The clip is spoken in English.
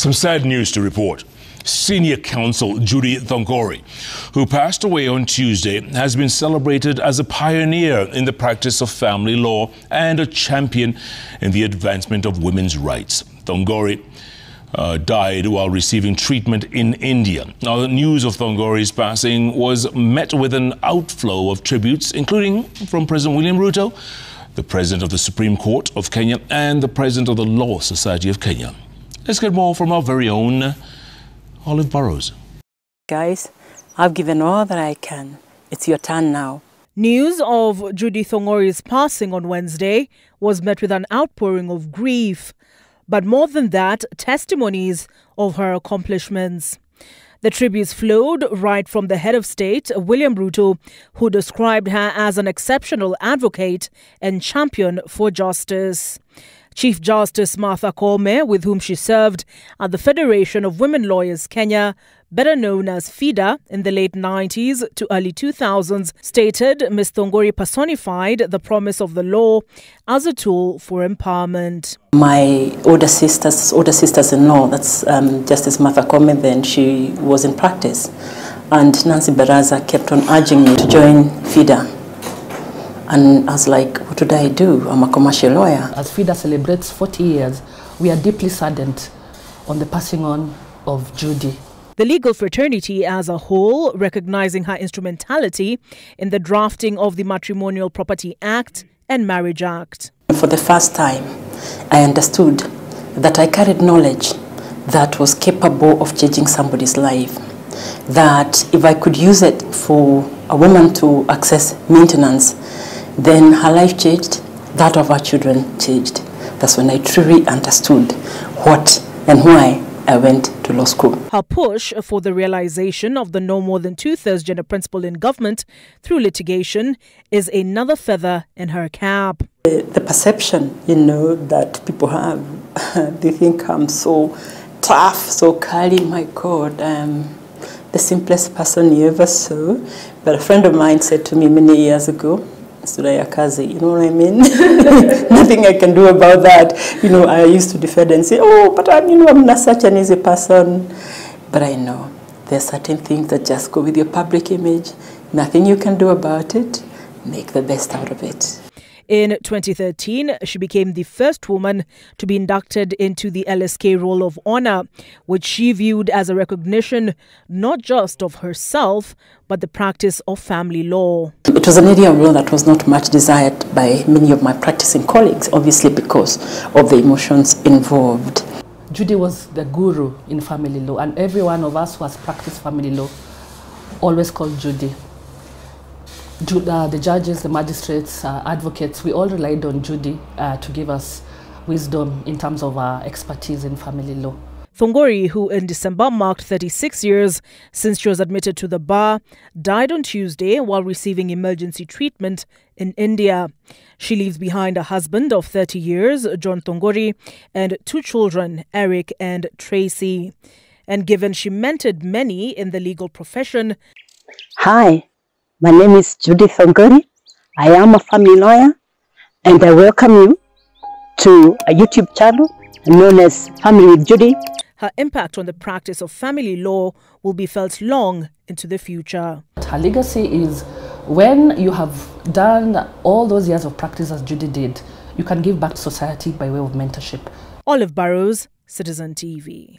Some sad news to report. Senior Counsel Judy Thongori, who passed away on Tuesday, has been celebrated as a pioneer in the practice of family law and a champion in the advancement of women's rights. Thongori died while receiving treatment in India. Now, the news of Thongori's passing was met with an outflow of tributes, including from President William Ruto, the President of the Supreme Court of Kenya, and the President of the Law Society of Kenya. Let's get more from our very own Olive Burrows. Guys, I've given all that I can. It's your turn now. News of Judy Thongori's passing on Wednesday was met with an outpouring of grief. But more than that, testimonies of her accomplishments. The tributes flowed right from the head of state, William Ruto, who described her as an exceptional advocate and champion for justice. Chief Justice Martha Koome, with whom she served at the Federation of Women Lawyers Kenya, better known as FIDA, in the late 90s to early 2000s, stated Ms. Thongori personified the promise of the law as a tool for empowerment. My older sisters-in-law, that's Justice Martha Koome, then she was in practice, and Nancy Baraza kept on urging me to join FIDA. And I was like, what would I do? I'm a commercial lawyer. As FIDA celebrates 40 years, we are deeply saddened on the passing on of Judy. The legal fraternity as a whole, recognizing her instrumentality in the drafting of the Matrimonial Property Act and Marriage Act. For the first time, I understood that I carried knowledge that was capable of changing somebody's life. That if I could use it for a woman to access maintenance, then her life changed, that of her children changed. That's when I truly understood what and why I went to law school. Her push for the realization of the no more than two-thirds gender principle in government through litigation is another feather in her cap. The perception, that people have, they think I'm so tough, so curly. My God, the simplest person you ever saw. But a friend of mine said to me many years ago, Suraya Kazi, you know what I mean? Nothing I can do about that. I used to defend and say, oh, but I'm not such an easy person. But I know there are certain things that just go with your public image. Nothing you can do about it. Make the best out of it. In 2013, she became the first woman to be inducted into the LSK Roll of Honor, which she viewed as a recognition not just of herself, but the practice of family law. It was an area of law that was not much desired by many of my practicing colleagues, obviously because of the emotions involved. Judy was the guru in family law, and every one of us who has practiced family law always called Judy. The judges, the magistrates, advocates, we all relied on Judy to give us wisdom in terms of our expertise in family law. Thongori, who in December marked 36 years since she was admitted to the bar, died on Tuesday while receiving emergency treatment in India. She leaves behind a husband of 30 years, John Thongori, and two children, Eric and Tracy. And given she mentored many in the legal profession. Hi. My name is Judy Thongori. I am a family lawyer, and I welcome you to a YouTube channel known as Family with Judy. Her impact on the practice of family law will be felt long into the future. Her legacy is when you have done all those years of practice as Judy did, you can give back to society by way of mentorship. Olive Burrows, Citizen TV.